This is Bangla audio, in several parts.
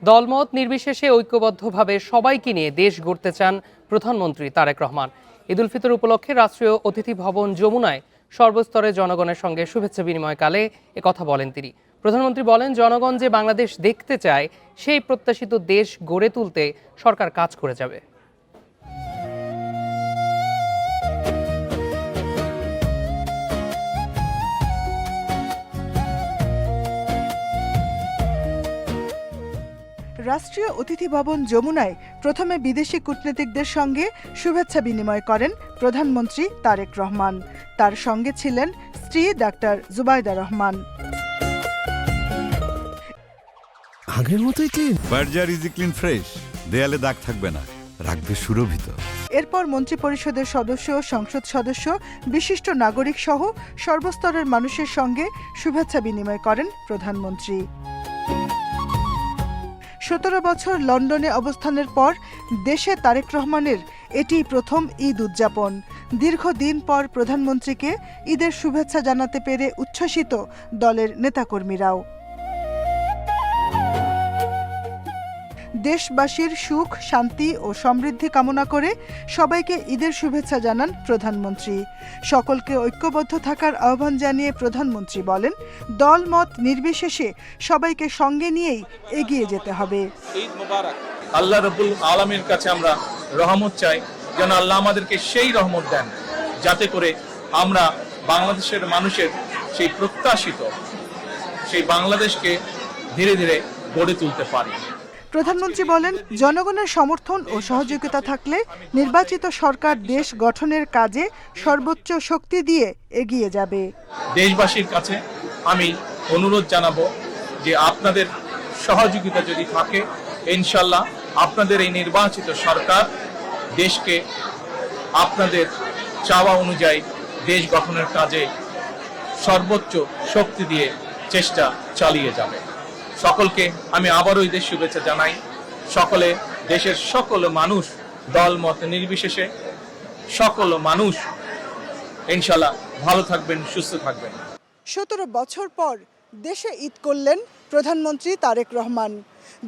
দলমত নির্বিশেষে ঐক্যবদ্ধভাবে সবাইকে নিয়ে দেশ গড়তে চান প্রধানমন্ত্রী তারেক রহমান। ঈদ উল ফিতর উপলক্ষে রাষ্ট্রীয় অতিথি ভবন যমুনায় সর্বস্তরের জনগণের সঙ্গে শুভেচ্ছা বিনিময়কালে একথা বলেন তিনি। প্রধানমন্ত্রী বলেন, জনগণ যে বাংলাদেশ দেখতে চায় সেই প্রত্যাশিত দেশ গড়ে তুলতে সরকার কাজ করে যাবে। রাষ্ট্রীয় অতিথি ভবন যমুনায় প্রথমে বিদেশি কূটনীতিকদের সঙ্গে শুভেচ্ছা বিনিময় করেন প্রধানমন্ত্রী তারেক রহমান। তার সঙ্গে ছিলেন স্ত্রী ডাক্তার জুবাইদা রহমান। আগের মতোই clean. Berger easy clean fresh, দেয়ালে দাগ থাকবে না, রাখবে সুরভিত। এরপর মন্ত্রিপরিষদের সদস্য, সংসদ সদস্য, বিশিষ্ট নাগরিক সহ সর্বস্তরের মানুষের সঙ্গে শুভেচ্ছা বিনিময় করেন প্রধানমন্ত্রী। 17 বছর লন্ডনে অবস্থানের পর দেশে তারেক রহমানের এটি প্রথম ঈদ উদযাপন। দীর্ঘদিন পর প্রধানমন্ত্রীকে ঈদের শুভেচ্ছা জানাতে পেরে উচ্ছ্বসিত দলের নেতাকর্মীরাও। দেশবাসীর সুখ, শান্তি ও সমৃদ্ধি কামনা করে সবাইকে ঈদের শুভেচ্ছা জানান প্রধানমন্ত্রী। সকলকে ঐক্যবদ্ধ থাকার আহ্বান জানিয়ে প্রধানমন্ত্রী বলেন, দল মত নির্বিশেষে সবাইকে সঙ্গে নিয়েই এগিয়ে যেতে হবে। ঈদ মোবারক। আল্লাহ রাব্বুল আলামিনের কাছে আমরা রহমত চাই, যেন আল্লাহ আমাদেরকে সেই রহমত দেন যাতে করে আমরা বাংলাদেশের মানুষের সেই প্রত্যাশিত সেই বাংলাদেশকে ধীরে ধীরে গড়ে তুলতে পারি। প্রধানমন্ত্রী বলেন, জনগণের সমর্থন ও সহযোগিতা থাকলে নির্বাচিত সরকার দেশ গঠনের কাজে সর্বোচ্চ শক্তি দিয়ে এগিয়ে যাবে। দেশবাসীর কাছে আমি অনুরোধ জানাবো যে আপনাদের সহযোগিতা যদি থাকে, ইনশাল্লাহ আপনাদের এই নির্বাচিত সরকার দেশকে আপনাদের চাওয়া অনুযায়ী দেশ গঠনের কাজে সর্বোচ্চ শক্তি দিয়ে চেষ্টা চালিয়ে যাবে। সকলকে আমি আবারও ঈদের শুভেচ্ছা জানাই। সকলে, দেশের সকল মানুষ, দল মত নির্বিশেষে সকল মানুষ ইনশাল্লাহ ভালো থাকবেন, সুস্থ থাকবেন। 17 বছর পর দেশে ঈদ করলেন প্রধানমন্ত্রী তারেক রহমান।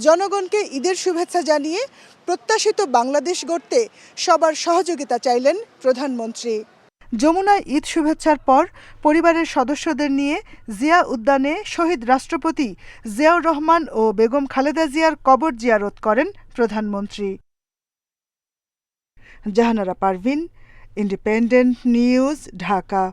জনগণকে ঈদের শুভেচ্ছা জানিয়ে প্রত্যাশিত বাংলাদেশ গড়তে সবার সহযোগিতা চাইলেন প্রধানমন্ত্রী। যমুনায় ঈদ শুভেচ্ছার পর পরিবারের সদস্যদের নিয়ে জিয়া উদ্যানে শহীদ রাষ্ট্রপতি জিয়াউর রহমান ও বেগম খালেদা জিয়ার কবর জিয়ারত করেন প্রধানমন্ত্রী। Jahanara Parvin, independent news, Dhaka.